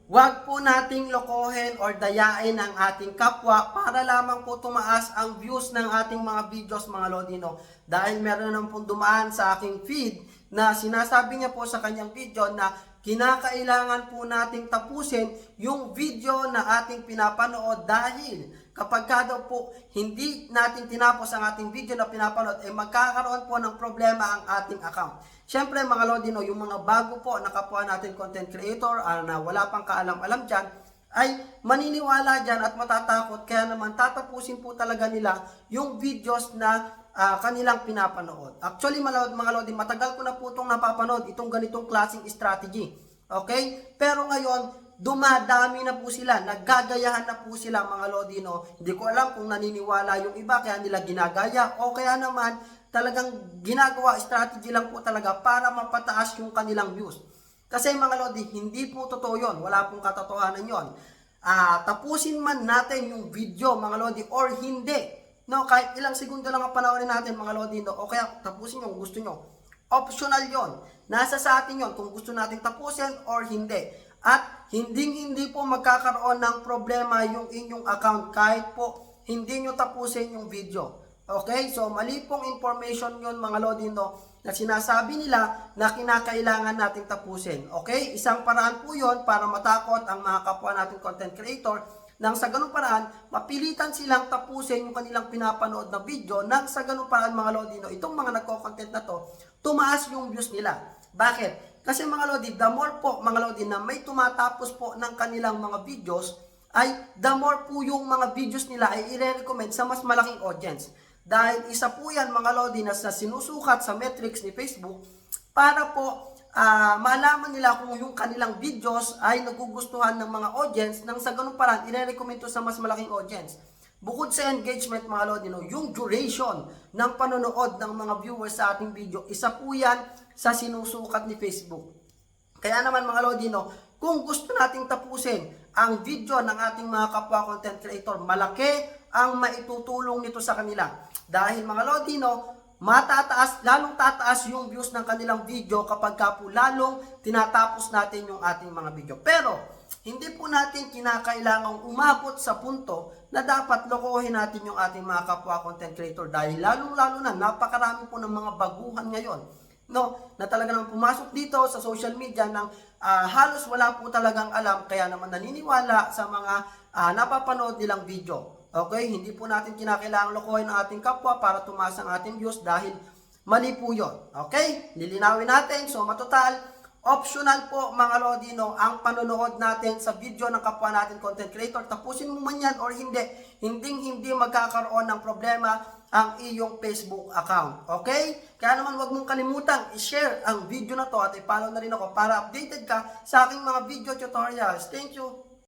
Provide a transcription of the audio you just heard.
Huwag po nating lokohin or dayain ang ating kapwa para lamang po tumaas ang views ng ating mga videos mga Lodino. Dahil meron naman pong dumaan sa aking feed na sinasabi niya po sa kanyang video na kinakailangan po nating tapusin yung video na ating pinapanood dahil kapag ka daw po hindi natin tinapos ang ating video na pinapanood, magkakaroon po ng problema ang ating account. Siyempre mga Lodino, yung mga bago po na kapwa natin content creator na wala pang kaalam-alam dyan, ay maniniwala dyan at matatakot. Kaya naman tatapusin po talaga nila yung videos na kanilang pinapanood. Actually mga Lodi, matagal ko na po itong napapanood, itong ganitong klaseng strategy. Okay? Pero ngayon, dumadami na po sila, naggagayahan na po sila mga Lodino. Hindi ko alam kung naniniwala yung iba kaya nila ginagaya o kaya naman talagang ginagawa, strategy lang po talaga para mapataas yung kanilang views. Kasi mga Lodi, hindi po totoo yun. Wala pong katotohanan yun. Tapusin man natin yung video mga Lodi or hindi. No, kahit ilang segundo lang ang panoorin natin mga Lodi, no, o kaya tapusin nyo kung gusto nyo. Optional yon. Nasa sa atin yon kung gusto natin tapusin or hindi. At hindi po magkakaroon ng problema yung inyong account kahit po hindi nyo tapusin yung video. Okay? So, mali pong information yun mga Lodino na sinasabi nila na kinakailangan nating tapusin. Okay? Isang paraan po yun para matakot ang mga kapwa nating content creator nang sa ganung paraan, mapilitan silang tapusin yung kanilang pinapanood na video nang sa ganung paraan mga Lodino, itong mga nagko-content na to, tumaas yung views nila. Bakit? Kasi mga Lodi, the more po mga Lodi na may tumatapos po ng kanilang mga videos, ay the more po yung mga videos nila ay i-recommend sa mas malaking audience. Dahil isa po yan mga Lodi na sinusukat sa metrics ni Facebook para po malaman nila kung yung kanilang videos ay nagugustuhan ng mga audience nang sa ganung paraan i-recommend to sa mas malaking audience. Bukod sa engagement mga Lodi, yung duration ng panonood ng mga viewers sa ating video, isa po yan sa sinusukat ni Facebook. Kaya naman mga Lodi, kung gusto nating tapusin ang video ng ating mga kapwa content creator, malaki ang maitutulong nito sa kanila. Dahil mga Lodi, lalong tataas yung views ng kanilang video kapag po lalong tinatapos natin yung ating mga video. Pero, hindi po natin kinakailangang umabot sa punto na dapat lokohin natin yung ating mga kapwa content creator dahil lalong-lalo na napakarami po ng mga baguhan ngayon. No, na talaga naman pumasok dito sa social media ng halos wala po talagang alam kaya naman naniniwala sa mga napapanood nilang video. Okay, hindi po natin kinakailangang lokohin ang ating kapwa para tumaas ang ating views dahil mali po yun. Okay, lilinawin natin. So matotal, optional po mga Lodino ang panonood natin sa video ng kapwa natin content creator. Tapusin mo man yan or hindi, hindi magkakaroon ng problema ang iyong Facebook account. Okay? Kaya naman wag mong kalimutang i-share ang video na to at i-follow na rin ako para updated ka sa aking mga video tutorials. Thank you!